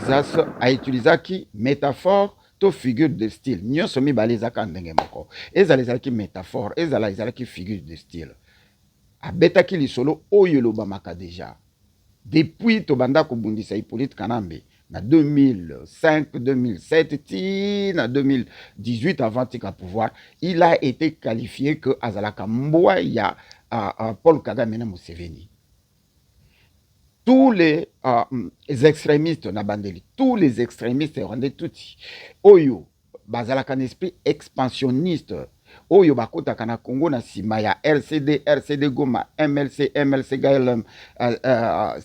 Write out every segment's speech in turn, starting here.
Texas a utilisé qui métaphore to figure de style. Nous sommes balezaka ndenge moko. Ezala qui métaphore, ezala qui figure de style. A beta ki lisolo oyo lobamaka déjà. Depuis tobanda ko bundisa Hippolyte Kanambe na 2005, 2007, na 2018 avant tika pouvoir, il a été qualifié que azalaka mboa ya Paul Kagame na Museveni. Tous les extrémistes na bandeli, tous les extrémistes rwandais tuti oyo bazalaka un esprit expansionniste oyo bakotaka na Congo na sima ya RCD Goma, MLC GLM,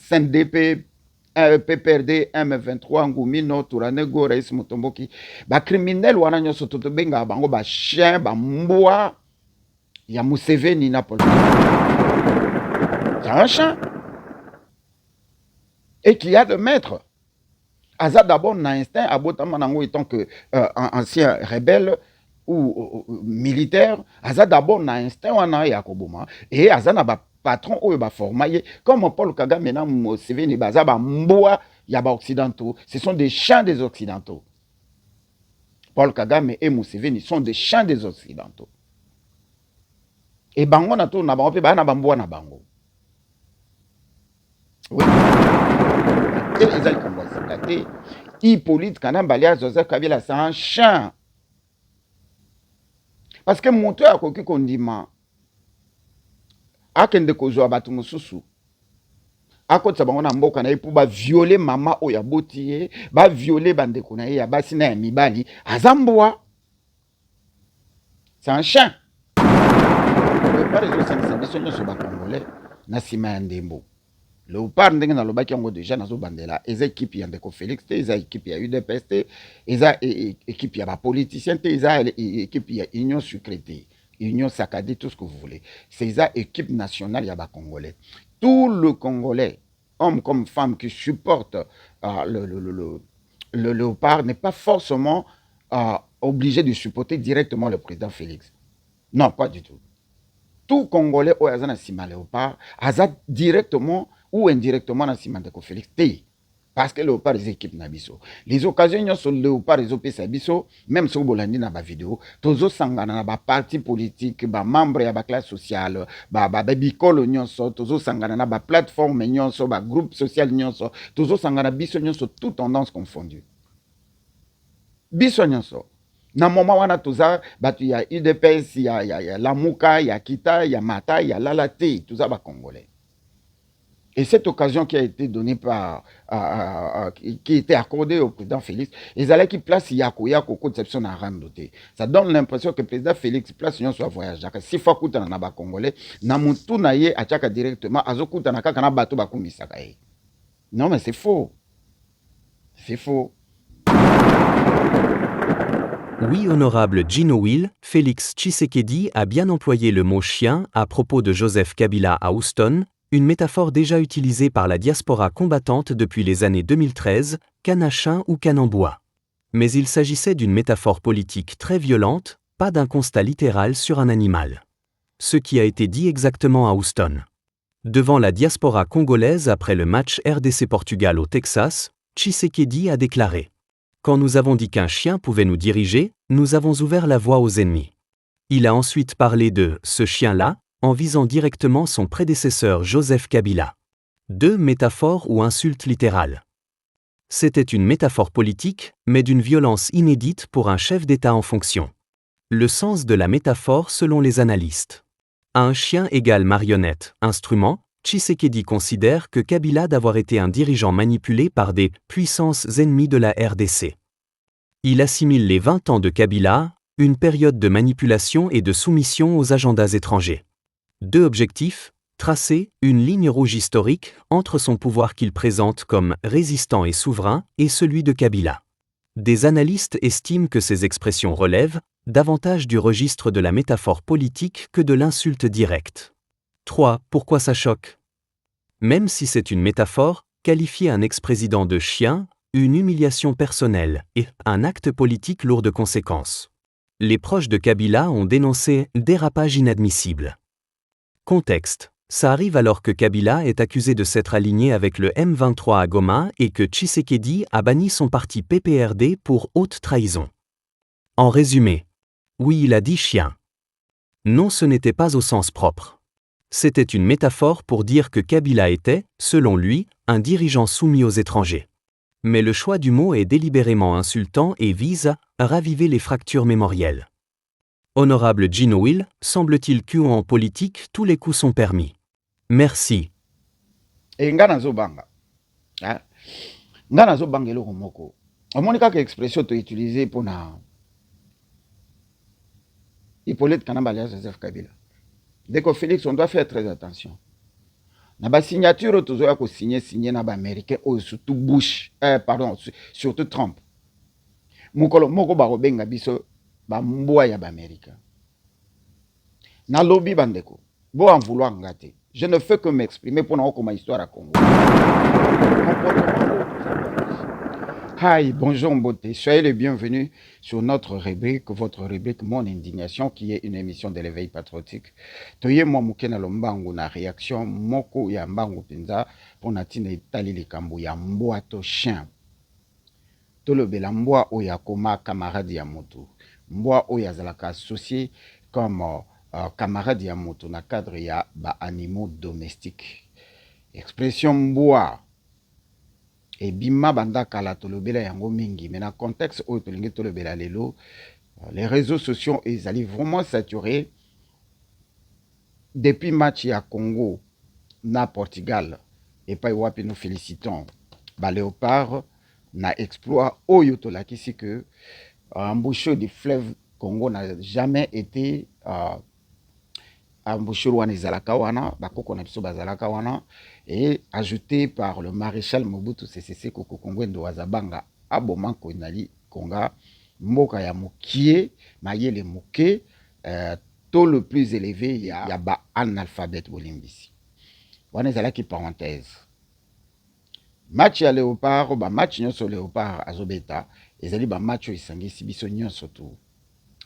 CNDP, PPRD, M23 Ngumino Touranego Rais Mutomboki, ba criminel wana nyonso totobenga bango ba chien ba mbwa ya Museveni na Paul. C'est un chien. Et qui a de maître. Aza d'abord n'a instinct, Abotamanango étant que ancien rebelle ou militaire, Aza d'abord n'a instinct wana yakoboma et Aza n'a pas patron ou ba formaye comme Paul Kagame na Museveni baza ba mboa ya ba occidentaux, ce sont des chiens des occidentaux. Paul Kagame et Museveni sont des chiens des occidentaux. Et bango na to na bango pe ba na bamboa na bango. Oui. Hippolyte Kanambe alias Joseph Kabila, c'est un chien. Parce que mon tour a coquille condiment. A kende kozo abatu mususu. A kote sabangona mboka na pour ba violer maman oya botiye, ba violer bande kuna ya basina ya mibali, azamboa. C'est un chien. Pas les autres sensations sur ba congolais na sima ya ndembo. Léopard ndenge na lobaki yango déjà nazo bandela eza équipe ya Ndeko Félix te eza équipe ya UDPS te eza équipe ya ba politicien te eza équipe ya Union Sucrée, Union Saccadée, tout ce que vous voulez. C'est ça équipe nationale ya ba Congolais. Tout le Congolais, homme comme femme qui supporte le Léopard n'est pas forcément obligé de supporter directement le président Félix. Non, pas du tout. Tout Congolais au Azana Sima Léopard, Azad directement ou indirectement dans Sima Ndeko Félix T. Parce que Léopard est équipe Nabiso. Les occasions sur Léopard les OP Sabiso, même sur Bolandi na ba vidéo, tozo sangana na ba parti politique, ba membre ya ba classe sociale, ba bikolo nyonso, tozo sangana na ba plateforme nyonso, ba groupe social nyonso, tozo sangana biso nyonso, toute tendance confondue. Biso nyonso. Na moment wana toza batu ya UDPS, ya Lamuka, ya Kita, ya Mata, ya Lalate, tout ça ba congolais. Et cette occasion qui a été donnée par qui était accordée au président Félix, ils allaient qu'il place Yako conception à Randoté. Ça donne l'impression que le président Félix place une soit voyage. Si fois kuta na ba congolais, na mutu na ye achaka directement azokuta na kaka na bato ba kumisaka. Non mais c'est faux. C'est faux. Oui, honorable Gino Will, Félix Tshisekedi a bien employé le mot chien à propos de Joseph Kabila à Houston, une métaphore déjà utilisée par la diaspora combattante depuis les années 2013, canachin ou canambois. Mais il s'agissait d'une métaphore politique très violente, pas d'un constat littéral sur un animal. Ce qui a été dit exactement à Houston. Devant la diaspora congolaise après le match RDC-Portugal au Texas, Tshisekedi a déclaré: quand nous avons dit qu'un chien pouvait nous diriger, nous avons ouvert la voie aux ennemis. Il a ensuite parlé de « ce chien-là » en visant directement son prédécesseur Joseph Kabila. Deux métaphores ou insultes littérales. C'était une métaphore politique, mais d'une violence inédite pour un chef d'État en fonction. Le sens de la métaphore selon les analystes. Un chien égale marionnette, instrument, Tshisekedi considère que Kabila d'avoir été un dirigeant manipulé par des puissances ennemies de la RDC. Il assimile les 20 ans de Kabila, une période de manipulation et de soumission aux agendas étrangers. Deux objectifs, tracer une ligne rouge historique entre son pouvoir qu'il présente comme résistant et souverain et celui de Kabila. Des analystes estiment que ces expressions relèvent davantage du registre de la métaphore politique que de l'insulte directe. 3. Pourquoi ça choque? Même si c'est une métaphore, qualifier un ex-président de chien, une humiliation personnelle et un acte politique lourd de conséquences. Les proches de Kabila ont dénoncé « dérapage inadmissible ». Contexte. Ça arrive alors que Kabila est accusé de s'être aligné avec le M23 à Goma et que Tshisekedi a banni son parti PPRD pour haute trahison. En résumé, oui, il a dit chien. Non, ce n'était pas au sens propre. C'était une métaphore pour dire que Kabila était, selon lui, un dirigeant soumis aux étrangers. Mais le choix du mot est délibérément insultant et vise à raviver les fractures mémorielles. Honorable Gino Will, semble-t-il qu'en politique, tous les coups sont permis. Merci. Et nga nazobanga. Ah. Nga nazobanga eloko moko. Omoni kaka expression to utiliser pour na Hippolyte Kanamba alias Joseph Kabila. Dès que Félix, on doit faire très attention. Na ba signature tozoya ko signer na ba américain surtout Bush, surtout Trump. Mukolo moko ba robenga biso ba mbwa ya ba américain. Na lobby bandeko. Bo en vouloir ngate. Je ne fais que m'exprimer pour na comme histoire à Congo. Hi, bonjour Mbote, soyez les bienvenus sur notre rubrique, votre rubrique Mon Indignation, qui est une émission de l'éveil patriotique. Toye moi mukena lombangu na réaction moko ya mbangu pinza pour natina itali likambo ya mbwa to chien. Tolobela mbwa oya koma camarade ya moto. Mbwa oya zalaka associé comme camarade ya moto na cadre ya ba animaux domestiques. Expression mbwa et bima banda kala tolobela yango mingi, mais dans le contexte où tolingi tolobela lelo, les réseaux sociaux ils allaient vraiment saturés depuis match à Congo na Portugal et pas wapi nous félicitons ba Léopard na exploit oyo tolakisi que embouchure du fleuve Congo n'a jamais été embouchure wana ezalaka wana bakoko na biso bazalaka wana et ajouté par le maréchal Mobutu Sese Seko Kokongwendo Wazabanga abomanko nali konga mboka ya mokie mayele moke taux le plus élevé ya ba analphabète bolimbisi wana ezalaki parenthèse. Match ya Léopard ba match nyonso Léopard azobeta ezali ba match esangisi biso nyonso tout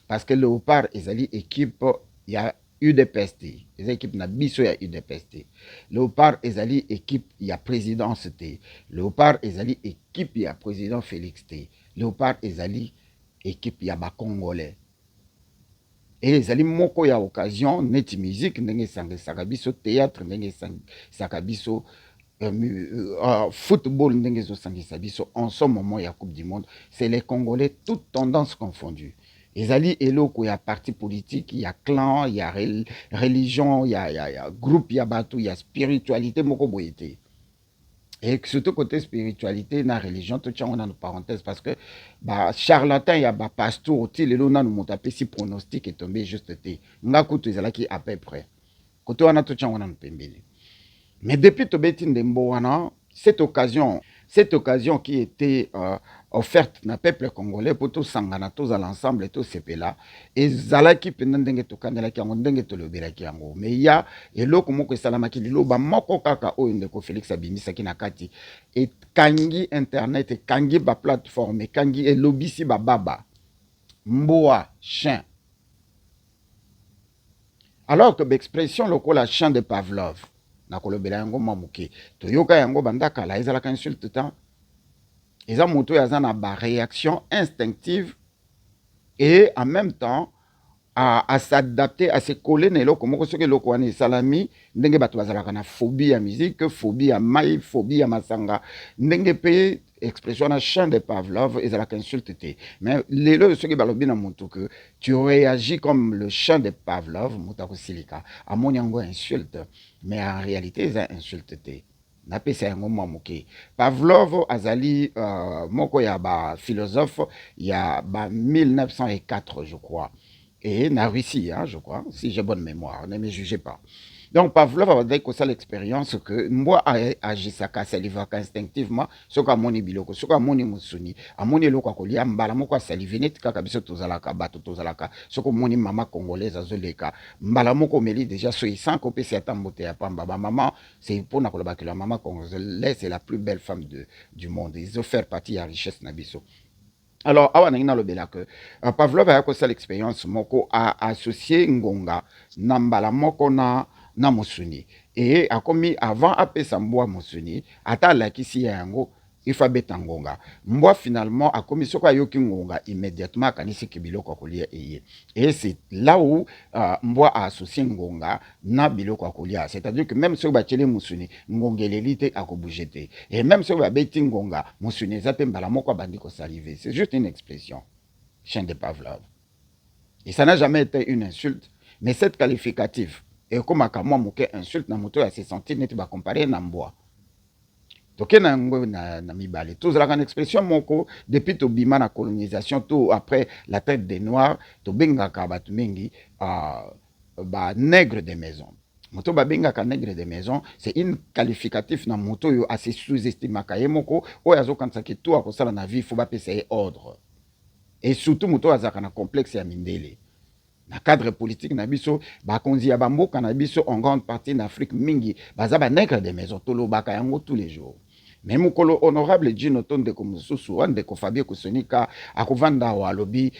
parce que Léopard ezali équipe ya UDPST, les équipes na biso ya UDPST. Léopard ezali équipe ya présidence T. Léopard ezali équipe ya président Félix T. Léopard ezali équipe ya ba Congolais. Et ezali moko ya occasion neti musique ndenge sanga biso théâtre ndenge sanga biso football ndenge zo sanga biso en ce moment ya Coupe du Monde, c'est les Congolais toutes tendances confondues. Ezali eloko ya parti politique, il y a clan, il y a religion, il y a groupe, il y a bateau, il y a spiritualité, moko boyete. Et surtout côté spiritualité, na religion, tout ça on a une parenthèse parce que bah charlatan, il y a ba pasteur, outil le lona nous montape si pronostic est tombé juste té. Nga kutu ezalaki à peu près. Côté on a tout ça on a une pembele. Mais depuis Tobeti Ndembo wana, cette occasion qui était offerte na peuple congolais pour tout sangana tous à l'ensemble et tout sepela et zalaki pendenge to kandela ki ngo ndenge to lobela ki ngo mais il y a eloko moko salamaki liloba moko kaka o ndeko Félix abimisa ki na kati et kangi internet et kangi ba plateforme kangi et lobisi ba baba mboa chien alors que l'expression lokola chien de Pavlov na kolobela yango mamuke to yoka yango bandaka la ezalaka insulte tant eza moto yaza na ba réaction instinctive et en même temps à s'adapter à se coller na eloko moko soki eloko wana esalami ndenge bato bazalaka na phobie ya musique, phobie ya mai, phobie ya masanga ndenge pe expression na chien de Pavlov ezalaka insulte te mais lelo soki balobi na moto que tu réagis comme le chien de Pavlov moto akosilika amoni yango insulte mais en réalité eza insulte te. Napesa yango mwa moke Pavlov azali moko ya ba philosophe ya ba 1904 je crois et na Russie hein, je crois si j'ai bonne mémoire ne me jugez pas. Donc Pavlov a dit que ça l'expérience que moi agisaka salivaka instinctivement soka amoni biloko soka amoni musuni amoni eloko akolia mbala moko asalive neti kaka biso tozalaka bato tozalaka soko moni mama congolaise azoleka mbala moko omeli déjà so isan kopesa ata mbote ya pamba ba maman c'est pour na koloba que la maman congolaise c'est la plus belle femme du monde ils ont fait partie ya richesse na biso. Alors, awa nangina lobela que Pavlov a ça l'expérience moko a associé ngonga nambala moko na na Mosuni. Et a commis avant apesa Mbwa Mosuni, ata la kisi yango, il faut beta ngonga. Mbwa finalement a commis soko yoki ngonga immédiatement kanisi kibiloko kolia eye. Et c'est là où Mbwa a associé ngonga na biloko kolia. C'est-à-dire que même si ba tchele Mosuni, ngongelelite a ko bougete. Et même si ba beti ngonga, Mosuni zape mbala moko bandi ko saliver. C'est juste une expression. Chien de Pavlov. Et ça n'a jamais été une insulte, mais cette qualificative, et comme à moi, moke insulte, na moto, se sentir net ba comparer na Mbwa. Toke na ngo na mibale. Tout ça, une expression moko, depuis to bima na colonisation, tout après la traite des Noirs, to benga ka batu mengi, ba nègre des maisons. Moto ba benga ka nègre des maisons, c'est une qualificatif na moto yo assez sous-estimé ka yemoko, o yazo kansaki tout a kosala na vie, faut ba pese ordre. Et surtout moto azaka na complexe ya mindele. Na cadre politique na biso ba konzi ya bamboka na biso en grande partie en Afrique mingi baza ba nègre des maisons tolo baka yango tous les jours. Mais mukolo honorable Gino Tonde comme Susu ande ko Fabien Kusonika akovanda wa lobi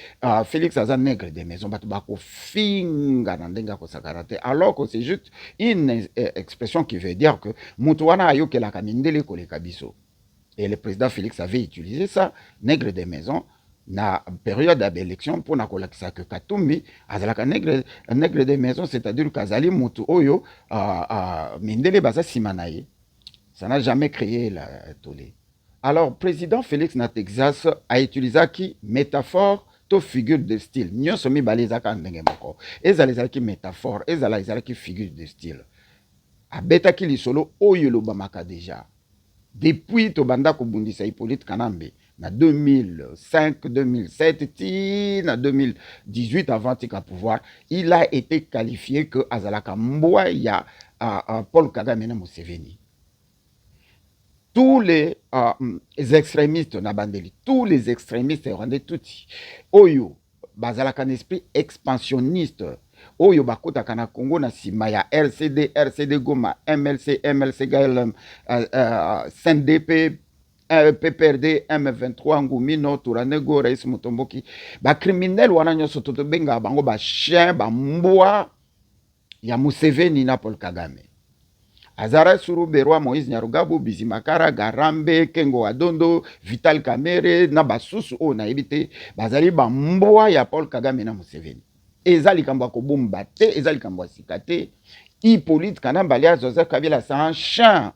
Félix aza nègre des maisons batu bako finga na ndenga ko sakarate alors que c'est juste une expression qui veut dire que mutu wana ayokela kamindele ko le kabiso. Et le président Félix avait utilisé ça, nègre des maisons, na période d'élection pour na kolakisa que Katumbi azalaka nègre des maisons, c'est-à-dire qu'azali mutu oyo mindele baza simanaye. Ça n'a jamais créé la tollé. Alors, président Félix Natexas a utilisé qui métaphore to figure de style. Nyo somi balezaka ndenge moko. Ezalezala ki métaphore, ezalezala ki figure de style. Abeta ki lisolo oyo lobamaka déjà. Depuis Tobanda Kobundisa Hippolyte Kanambe, na 2005, 2007, na 2018 avant tika pouvoir, il a été qualifié que Azalaka Mbwa ya Paul Kagame na Museveni. Tous les extrémistes na bandeli, tous les extrémistes rwandais touti, oyo bazalaka un esprit expansionniste. Oyo bakota na Congo na sima ya RCD Goma, MLC GLM, CNDP, PPRD, M23 Ngumino, Touranego, Rais Mutomboki, ba criminel wana nyoso toto benga bango ba chien, ba mbwa ya Museveni na Paul Kagame. Azara Suru Berwa, Moïse Nyarugabo, Bizimakara, Garambe, Kengo Adondo, Vital Kamere, na basusu o na ebite, bazali ba mbwa ya Paul Kagame na Museveni. Ezali kambwa kobumba te, ezali kambwa sikate, Hippolyte Kanambalia, Joseph Kabila, c'est un chien.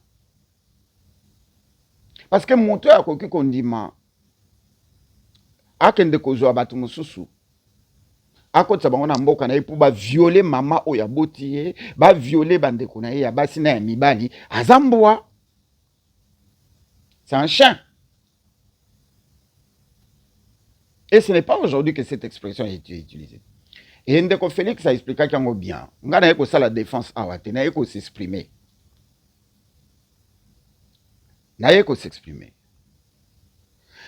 Parce que mon tour a koki kondima, akende kozwa batu mususu, akotsa bango na mboka na ye pour ba violer mama oya botiye, ba violer bandeko na ye ya basi na ya mibali, azambwa. C'est un chien. Et ce n'est pas aujourd'hui que cette expression a été utilisée. Et Ndeko Félix a expliqué qu'il y a bien. On a ça la défense à Wate, n'a pas s'exprimer. N'a pas s'exprimer.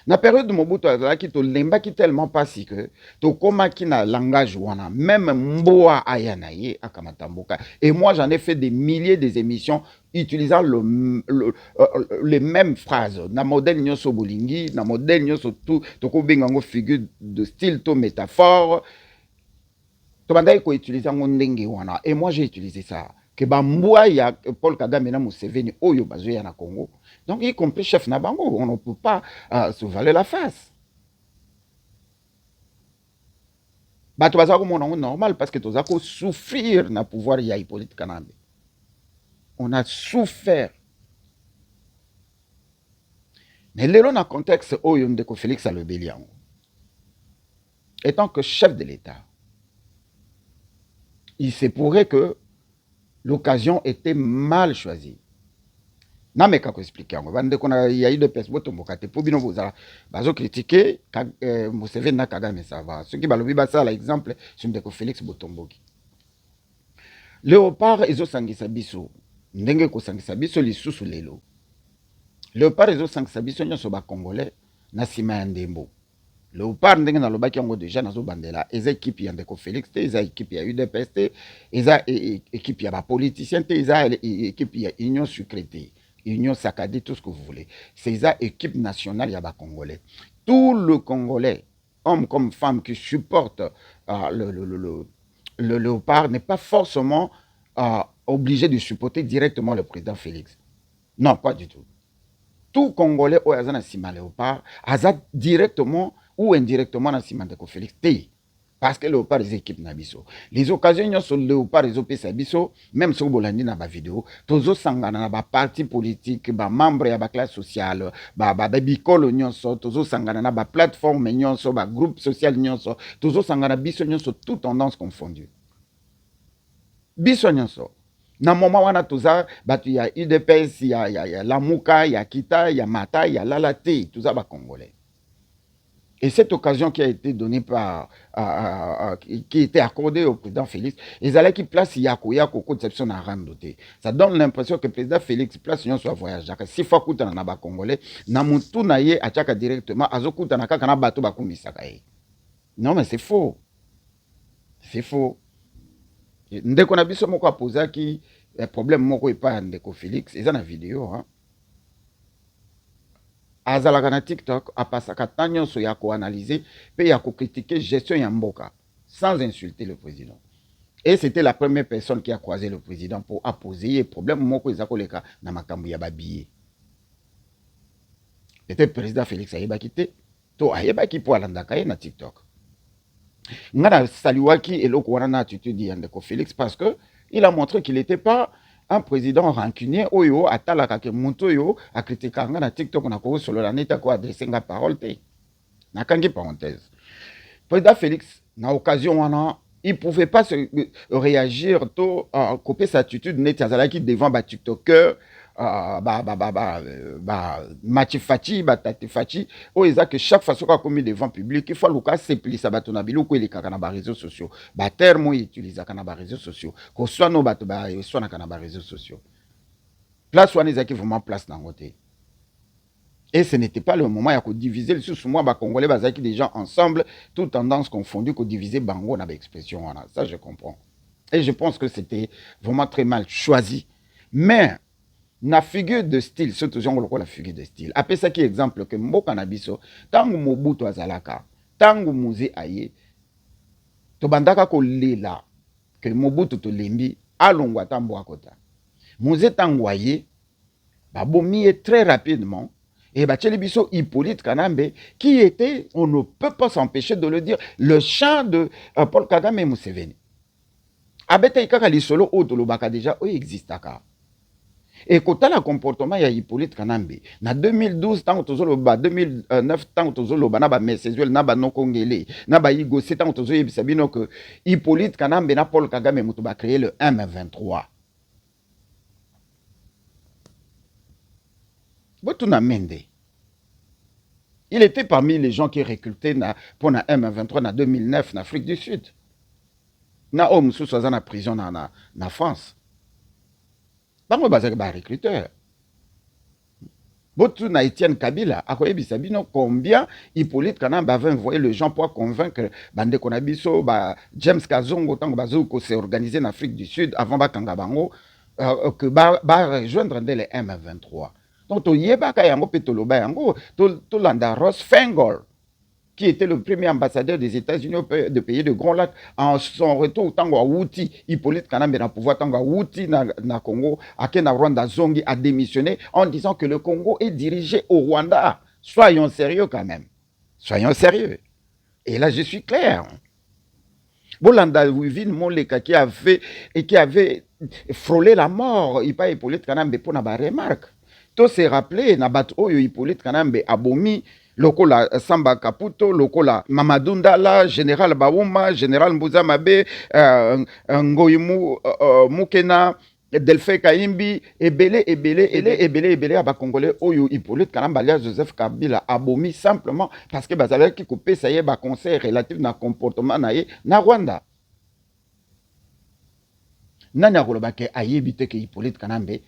Na période de Mobutu Azalaki, to lemba ki tellement passé que to koma ki na langage wana, même mboa ayanaye akamatamboka. Et moi j'en ai fait des milliers des émissions utilisant les mêmes phrases. Na modèle nyoso bolingi, na modèle nyoso tout, to ko bengango figure de style to métaphore. To bandai ko utiliser ngo ndenge wana. Et moi j'ai utilisé ça. Que bamboa ya Paul Kagame na Museveni oyo bazwe ya na Congo. Donc, y compris chef Nabango, on ne peut pas se valer la face. Bah, tu vas avoir mon normal parce que tu vas souffrir na pouvoir ya Hippolyte Kanambe. On a souffert. Mais là, dans le contexte où il y a Félix Alobelian, étant que chef de l'État, il se pourrait que l'occasion était mal choisie. Na me kako expliquer ngo bande kona ya ide pes boto mbokate po bino bozala bazo critiquer Museveni na Kagame ça va ceux qui balobi ba ça l'exemple sur Ndeko Félix Botomboki Léopard ezo sangisa biso ndenge ko sangisa biso lisusu lelo Léopard ezo sangisa biso nyoso ba congolais na sima ya ndembo Léopard ndenge na lobaki yango déjà nazo bandela eza équipe ya Ndeko Félix te eza équipe ya UDPS te eza équipe ya ba politicien te eza équipe ya Union Sucrée Union Sakadi, tout ce que vous voulez. C'est ça, équipe nationale Yaba Congolais. Tout le Congolais, homme comme femme, qui supporte le léopard n'est pas forcément obligé de supporter directement le président Félix. Non, pas du tout. Tout Congolais au Azana Sima Léopard, Azad directement ou indirectement dans Sima Ndeko Félix. Parce que Léopard les équipes Nabiso. Les occasions sur Léopard les OP Sabiso, même sur Bolandi na ba vidéo, tozo sangana na ba parti politique, ba membre ya ba classe sociale, ba bikolo nyonso, tozo sangana na ba plateforme nyonso, ba groupe social nyonso, tozo sangana biso nyonso, tout tendance confondue. Biso nyonso. Na moment wana toza batu ya UDPS, ya Lamuka, ya Kita, ya Mata, ya Lalate, toza ba Congolais. Et cette occasion qui a été donnée qui était accordée au président Félix, ils allaient qu'il place Yako conception à randoté. Ça donne l'impression que le président Félix place yon soit voyage. Si fois kouta na ba Congolais, na mutu na ye achaka directement, azokuta na kaka na bato ba kumisaka ye. Non mais c'est faux. C'est faux. Ndeko na biso moko aposa ki problème moko epa ndeko Félix, eza na vidéo hein. Azalaka na TikTok apasaka tant nyonso ya ko-analyser pe ya ko-critiquer gestion ya mboka sans insulter le président. Et c'était la première personne qui a croisé le président pour apposer problème moko eza koleka na makambo ya babiye. Peut-être président Félix ayebaki te to ayebaki po alandaka ye na TikTok. Ngana saliwaki eloko wana na attitude ya ndeko Félix parce que il a montré qu'il n'était pas un président rancunier oyo atalaka ke muntu oyo a critiqué na TikTok na ko solo la neta ko adresser nga parole te. Na kangi parenthèse. Président Félix na occasion wana il pouvait pas se réagir to couper sa attitude net azalaki devant ba TikToker Mathieu Fati, Tati Fati, où ils ont que chaque fois qu'on a commis devant public, il faut le cas simple, ça va tourner bilou, il y a des réseaux sociaux. Terme, ils utilisent les réseaux sociaux. Qu'on soit nos bateaux, soit les réseaux sociaux. Place où on est vraiment place dans le côté. Et ce n'était pas le moment où on divisait le sous-moi, Congolais, des gens ensemble, toutes tendances confondues, qu'on divisait Bango dans l'expression. Ça, je comprends. Et je pense que c'était vraiment très mal choisi. Mais, na figure de style, surtout la figure de style. Après ça qui exemple que mboka na biso, tangu Mobutu azalaka, tangu Muze aye, to bandaka ko lela que Mobutu to lembi alongwa tambo akota. Muze tangu aye, babomi très rapidement et bacheli biso Hippolyte Kanambe qui était, on ne peut pas s'empêcher de le dire, le chant de Paul Kagame Museveni. Abete ikaka lisolo oto lobaka déjà o existaka. Et quand le comportement ya Hippolyte Kanambe, na 2012 tant que tozoloba 2009 tant que tozoloba na ba Mesezuel na ba Nokongele na ba Igo c'est tant que tozoloba bino que Hippolyte Kanambe na Paul Kagame mutu ba créé le M23. Botuna Mende. Il était parmi les gens qui recrutaient pour la M23 en 2009 en Afrique du Sud. Na homme sous en prison na France. Bango bazaki ba recruteur. Botu na Etienne Kabila, akoyebi sabino combien Hippolyte Kanambe avait envoyé les gens pour convaincre bande konabiso James Kazongo tango bazoko s'est organisé en Afrique du Sud avant bakanga bango que ba rejoindre les M23. Donc to yebaka yango petoloba yango to landa Ross Fengol qui était le premier ambassadeur des États-Unis de pays de Grand Lac, en son retour, tango a Wouti, Hippolyte Kanambe na pouvoir tango a Wouti na Congo, na Rwanda Zongi a démissionné en disant que le Congo est dirigé au Rwanda. Soyons sérieux quand même. Soyons sérieux. Et là, je suis clair. Bolanda Wivin Moleka qui avait frôlé la mort, il pas Hippolyte Kanambe pour na ba remarque. Tout s'est rappelé, na bat oyo Hippolyte Kanambe abomi lokola Samba Kaputo, lokola Mamadou Ndala, Général Baouma, Général Mbouza Mabe, Ngoyimu Mukena, Delphin Kaimbi, ebele aba Congolais oyo Hippolyte Kanambe alias Joseph Kabila abomi simplement parce que bazalaki qui coupé ça y ba conseil relatif na comportement na Rwanda. Nani akoloba ke ayebite ke Hippolyte Kanambe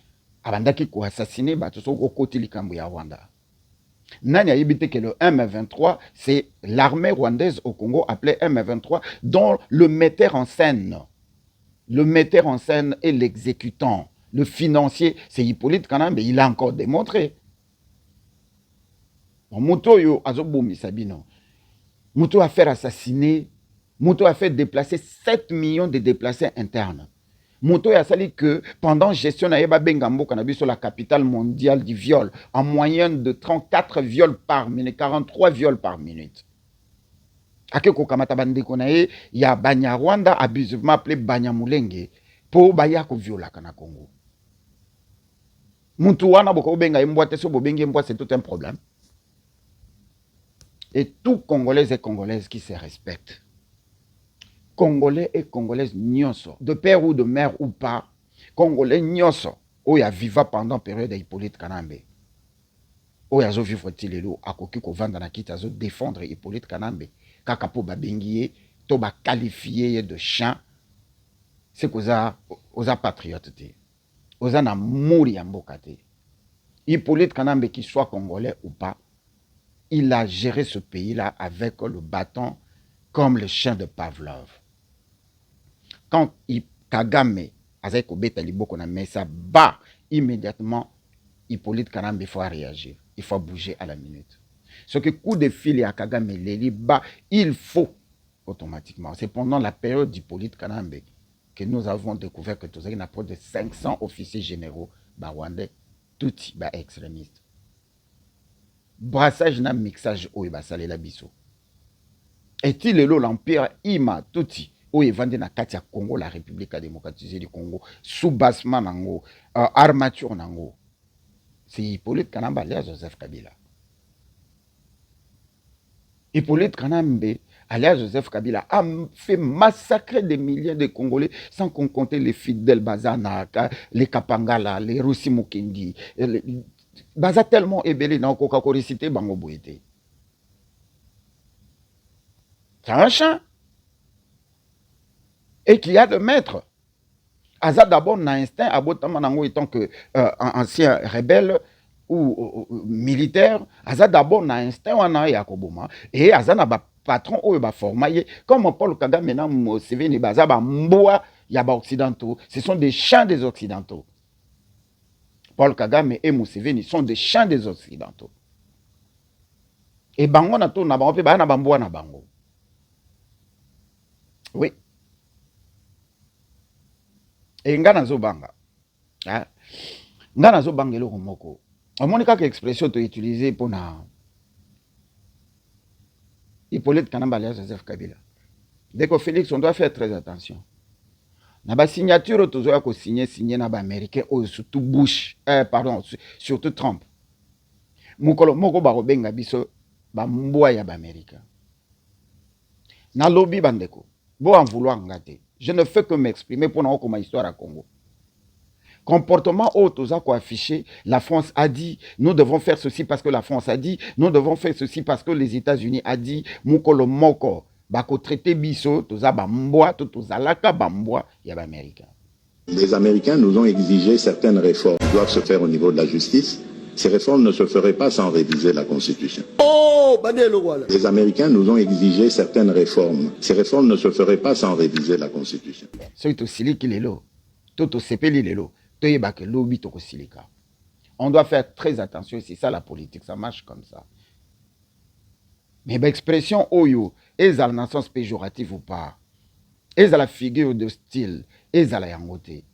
abandaki ko assassiner bato so ko koti likambo ya Rwanda. Nani a évité que le M23, c'est l'armée rwandaise au Congo appelée M23, dont le metteur en scène est l'exécutant. Le financier, c'est Hippolyte Kanambe, il a encore démontré. Mouto yo azobomi sabino. Mouto a fait assassiner, Mouto a fait déplacer 7 millions de déplacés internes. Moto ya sali que pendant gestion na yeba bengambo cannabis sur la capitale mondiale du viol en moyenne de 34 viols par minute, 43 viols par minute. Ake ko kamata bandeko na ye ya Banyarwanda abusivement appelé Banyamulenge po baya ko viola kana Congo. Muntu wana boko benga mbwa te so bobengi mbwa c'est tout un problème. Et tout Congolais et Congolaises qui se respectent. Congolais et Congolaises nyonso, de père ou de mère ou pas, Congolais nyonso, oya viva pendant période d'Hippolyte Kanambe. Oya zo vivre tilelo, akoki ko vanda na kita zo défendre Hippolyte Kanambe. Kaka po babengiye, to ba qualifié de chien, c'est qu'oza patriote te. Oza na mouri ya mboka te. Hippolyte Kanambe, qu'il soit Congolais ou pas, il a géré ce pays-là avec le bâton comme le chien de Pavlov. Quand Kagame a kobeta liboko na mesa bat immédiatement Hippolyte Kanambe, il faut réagir, il faut bouger à la minute. Ce que coup de fil à Kagame les bas, il faut automatiquement. C'est pendant la période d'Hippolyte Kanambe que nous avons découvert que nous avons approche de 500 officiers généraux rwandais, tous extrémistes. Brassage na mixage au basale la biso. Est-il l'empire ima tuti au evande na kati ya Congo la République démocratisée du Congo sous-bassement nango armature nango. C'est Hippolyte Kanambe alias Joseph Kabila. Hippolyte Kanambe alias Joseph Kabila a fait massacrer des milliers de Congolais sans qu'on compte les Fidel Bazana, les Kapangala, les Russi Mukendi. Baza tellement ébélé dans Coca-Cola cité Bango Boité. C'est un chien. Et qui a de maître. Aza d'abord n'a instinct, Abotamanango étant que ancien rebelle ou militaire, Aza d'abord n'a instinct wana yakoboma et Aza n'a pas patron ou ba formaye comme Paul Kagame maintenant Museveni baza ba mboa ya ba occidentaux, ce sont des chiens des occidentaux. Paul Kagame et Museveni sont des chiens des occidentaux. Et bango na to na bango pe ba na bamboa na bango. Oui. Et ngana zo banga. Ah. Ngana zo bangelo moko. On moni kaka expression to utiliser pour na Hippolyte Kanambe alias Joseph Kabila. Dès que Félix, on doit faire très attention. Na ba signature tozoya ko signer na ba américain ou surtout Bush, surtout Trump. Mukolo moko ba robenga biso ba mbwa ya ba américain. Na lobby bandeko. Bo en vouloir ngate. Je ne fais que m'exprimer pour nous comme histoire à Congo. Comportement autre qu'on affiché, la France a dit, nous devons faire ceci parce que la France a dit, nous devons faire ceci parce que les États-Unis a dit, mukolo moko, bako traité biso, toza bamboa, toza laka bamboa, ya ba américain. Les Américains nous ont exigé certaines réformes qui doivent se faire au niveau de la justice. Ces réformes ne se feraient pas sans réviser la Constitution. Les Américains nous ont exigé certaines réformes. Ces réformes ne se feraient pas sans réviser la Constitution. On doit faire très attention, c'est ça la politique, ça marche comme ça. Mais l'expression oyo, est à la sens péjoratif ou pas, est à la figure de style, est à la yangote.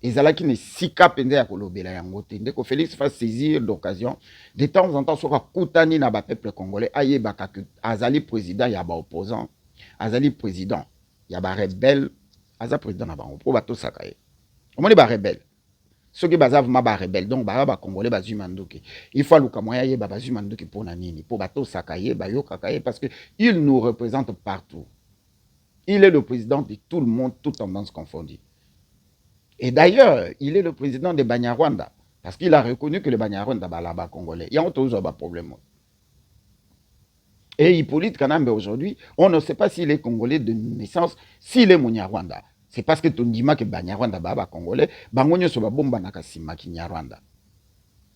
Ezala qui ne sika pende ya kolobela yangote. Ndeko Félix va saisir l'occasion de temps en temps sur kutani na ba peuple congolais aye baka azali président ya ba opposant, azali président ya ba rebelle, aza président na bango po bato sakaye. Omoni ba rebelle. Ceux qui baza vraiment ba rebelle donc ba congolais ba zumandoki. Il faut luka moya ye ba zumandoki pour na nini po bato sakaye ba yo kakaye parce que il nous représente partout. Il est le président de tout le monde, toutes tendances confondues. Et d'ailleurs, il est le président de Banyarwanda. Parce qu'il a reconnu que le Banyarwanda est là-bas congolais. Il y a toujours un problème. Et Hippolyte Kanambe aujourd'hui, on ne sait pas s'il est congolais de naissance, s'il est Munyarwanda. C'est parce que tu dis que Banyarwanda est congolais, Bangonyo soba bomba nakasima Kinyarwanda.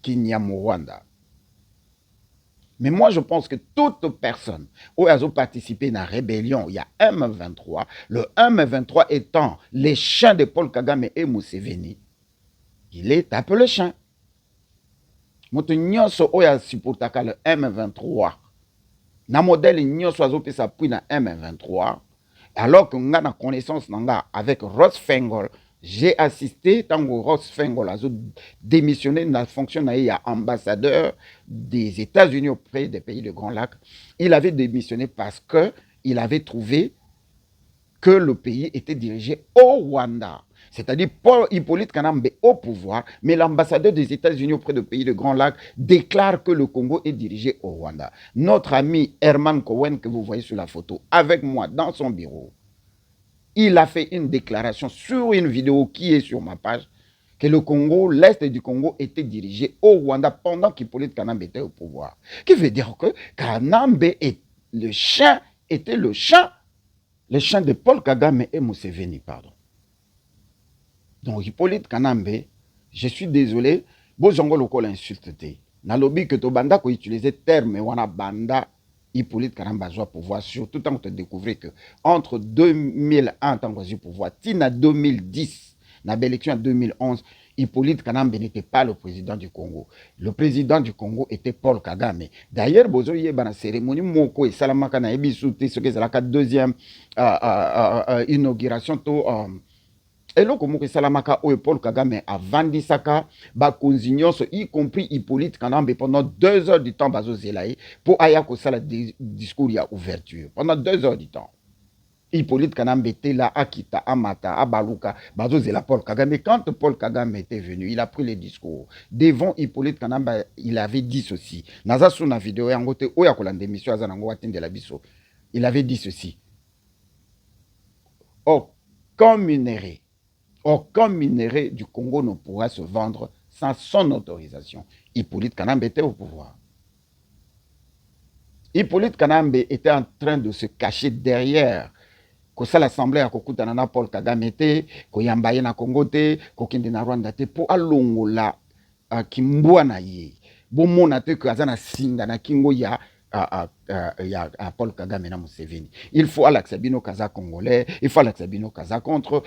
Kinyamurwanda. Mais moi, je pense que toute personne qui a participé à la rébellion, il y a M23, le M23 étant les chiens de Paul Kagame et Museveni, il est appelé chien. Moto nyonso oya supportaka le M23. Na modèle nyonso azo s'appuie na M23. Alors que nga na connaissance nanga avec Ross Fengel, J'ai assisté, tant que Ross Fengola a démissionné de la fonction d'ambassadeur des États-Unis auprès des pays de Grand Lac. Il avait démissionné parce qu'il avait trouvé que le pays était dirigé au Rwanda. C'est-à-dire Paul Hippolyte Kanambe au pouvoir, mais l'ambassadeur des États-Unis auprès des pays de Grand Lac déclare que le Congo est dirigé au Rwanda. Notre ami Herman Cohen, que vous voyez sur la photo, avec moi dans son bureau, il a fait une déclaration sur une vidéo qui est sur ma page, que le Congo, l'Est du Congo était dirigé au Rwanda pendant qu'Hippolyte Kanambe était au pouvoir. Qui veut dire que Kanambe était le chien de Paul Kagame et Museveni, pardon. Donc Hippolyte Kanambe, je suis désolé, Bozongo Lokol insulte. Nalobi que to banda ko utiliser terme wana banda Hippolyte Kanambe a pouvoir, surtout tant que tu découvres que entre 2001 tant que pouvoir, tina 2010, na l'élection en 2011, Hippolyte Kanambe n'était pas le président du Congo. Le président du Congo était Paul Kagame. D'ailleurs, bozo yé bana cérémonie moko et salamaka na ebisouté ce que c'est la deuxième inauguration to eloko moko salamaka oyo Paul Kagame a vandisaka bakonzi nyonso y compris Hippolyte Kanambe pendant 2 heures du temps bazo zelaye pour aya ko sala discours ya ouverture pendant 2 heures du temps. Hippolyte Kanambe était là, Akita, Amata, Abaluka, bazo zela Paul Kagame. Quand Paul Kagame était venu, il a pris le discours. Devant Hippolyte Kanambe, il avait dit ceci. Naza sous na vidéo yangote oya kolande mission azanango watinde la biso. Il avait dit ceci. Aucun minerai du Congo ne pourra se vendre sans son autorisation. Hippolyte Kanambe était au pouvoir. Hippolyte Kanambe était en train de se cacher derrière que ça l'assemblée à Kokutanana Paul Kagame te, ko yambaye na Congo te, ko kende na Rwanda te, pour alongola kimbwa na ye. Bon mona te que azana singa na kingo ya Paul Kagame na Museveni. Il faut alaxabino kaza congolais, il faut alaxabino kaza contre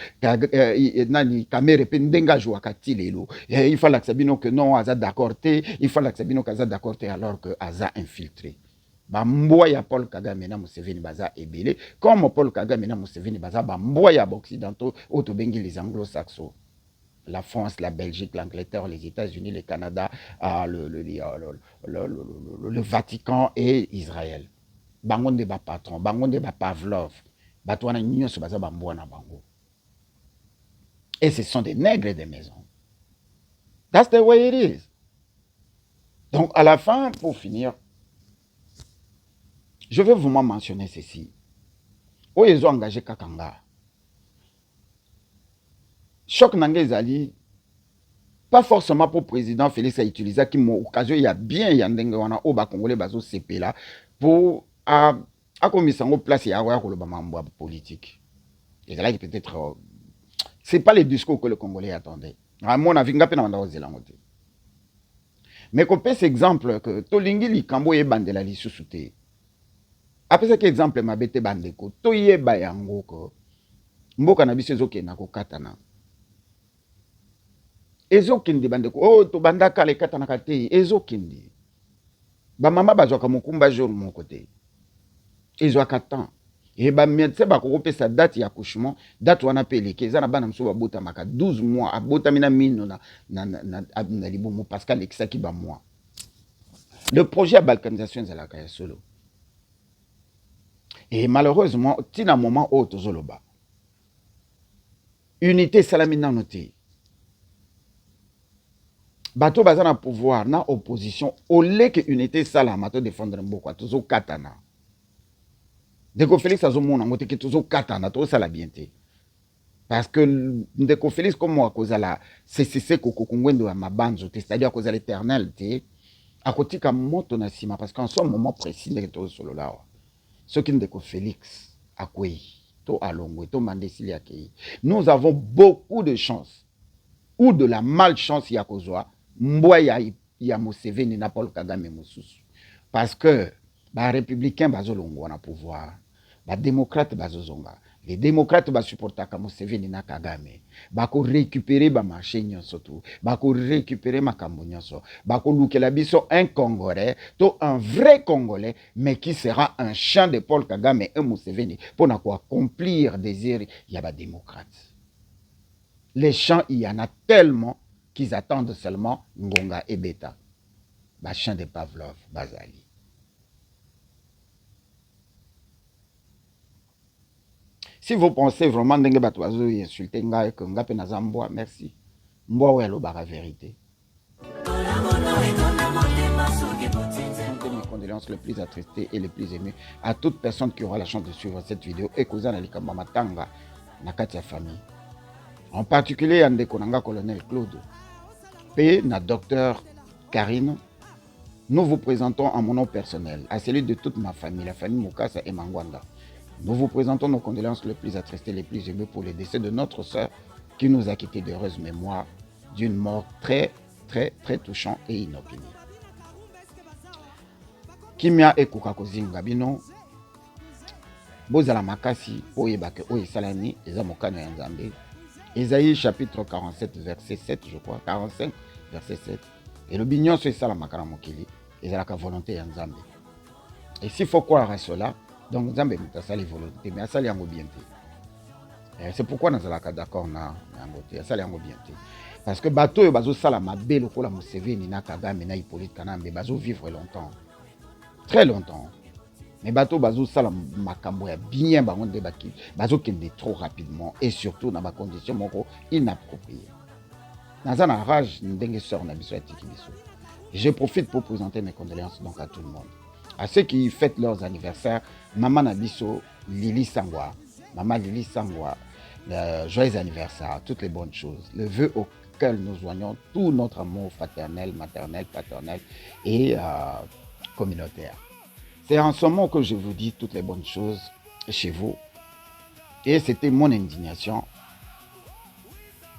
nani kamere pendenga joua katilelo. Il faut alaxabino que non aza d'accord te, il faut alaxabino kaza d'accord te alors que aza infiltré. Bamboya Paul Kagame na Museveni baza ebele, comme Paul Kagame na Museveni baza bamboya occidentaux autobengi les anglo-saxons. La France, la Belgique, l'Angleterre, les États-Unis, le Canada, le Vatican et Israël. Bangonde ba patron, bangonde ba Pavlov, batouana nyon se baza bamboa na bango. Et ce sont des nègres des maisons. That's the way it is. Donc à la fin, pour finir, je vais vous mentionner ceci. Où ils ont engagé Kakanga. Choc Nangezali, pas forcément pour le président Félix a utilisé qui m'a occasion, il y a bien, il y a un oba congolais bazo CP là, pour à comme ils sont place, il y a un politique. Et là, peut-être, c'est pas le discours que le Congolais attendait. À mon avis, mais qu'on peut cet exemple que Tolingi li Kambo et Bandela li sous-souté. Après cet exemple, ma bête bandeko, toye bayango ko, mboka na biso ezoke na ko katana. Ezokindi bandeko, oh to bandaka le katana kate, ezokindi. Ba mama bazwaka mukumba jour mon côté. Ezwaka temps. Et ba médecin ba ko pesa date ya accouchement, date wana peleke, ezana bana mso ba bota maka 12 mois, abota mina mino na libomo Pascal Exaki ba mois. Le projet à balkanisation ezalaka ya solo. Et malheureusement, tina moment où tozoloba. Unité salamina noté. Bato bazana pouvoir na opposition au lieu que unité salama to défendre mboko tozo katana. Ndeko Félix azomona ngote ke tozo katana to sala bienté. Parce que Ndeko Félix comme moi kozala c'est kokongwendo ya mabanzo, c'est-à-dire cause l'éternel té akotika moto na sima parce qu'en ce moment précis ndeko solo là. Ce qui Ndeko Félix Akwei, to Alongwe, to Mandesili Akei. Nous avons beaucoup de chance, ou de la malchance Yakozwa, Mboya ya Museveni na Paul Kagame Mosusu. Parce que, les républicains bazolongo na pouvoir, les démocrates bazozonga. Les démocrates ba supporter Museveni na Kagame. Bako récupérer ba marché nyonso tout. Bako récupérer makambo nyonso. Bako lukela biso un Congolais, to un vrai Congolais, mais qui sera un chien de Paul Kagame et Museveni pour accomplir des désirs ya ba démocrates. Les champs, il y en a tellement qu'ils attendent seulement Ngonga et Beta. Chien de Pavlov, Bazali. Si vous pensez vraiment que vous avez insulté Nga et que Nga Penaza Mboa, merci. Mboa ou elo bara vérité. Mes condoléances les plus attristées et les plus émues à toute personne qui aura la chance de suivre cette vidéo et que vous avez Matanga, Nakatia famille. En particulier, à Ndekonanga colonel Claude. P. na docteur Karine. Nous vous présentons en mon nom personnel, à celui de toute ma famille, la famille Mukasa et Mangwanda. Nous vous présentons nos condoléances les plus attristées, les plus émues pour le décès de notre sœur qui nous a quitté d'heureuse mémoire d'une mort très, très, très touchante et inopinée. Kimia et Kukakozinga bino, Bozala Makasi, Oyebake, Oyesalani, Ezamokano Yanzambe. Esaïe chapitre 47, verset 7, je crois, 45, verset 7. Et le bignon c'est ça la makara mokili, et c'est la volonté Yanzambe. Et s'il faut croire à cela, donc Nzambe a sa volonté, mais à ça, il y a un bien. C'est pourquoi nous sommes d'accord na ngote, ça, il y a un bien. Parce que bateau et bazo sala mabe le kola Museveni na Kagame na Hippolyte Kanambe bazo vivre longtemps, très longtemps. Mais bateau bazo sala makambo ya bien bango de baki, bazo kende trop rapidement et surtout dans ma condition moko inappropriée. Dans un rage ndenge sort na biso ya tiki biso. Je profite pour présenter mes condoléances donc à tout le monde. À ceux qui fêtent leurs anniversaires, Maman Nabiso, Lili Sangwa, Maman Lili Sangwa, joyeux anniversaire, toutes les bonnes choses. Le vœu auquel nous joignons tout notre amour fraternel, maternel, paternel et communautaire. C'est en ce moment que je vous dis toutes les bonnes choses chez vous. Et c'était mon indignation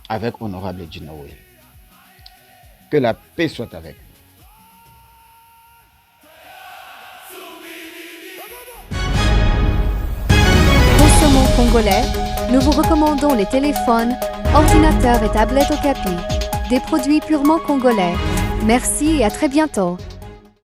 avec Honorable Gino Will. Que la paix soit avec vous. Congolais, nous vous recommandons les téléphones, ordinateurs et tablettes Okapi, des produits purement congolais. Merci et à très bientôt.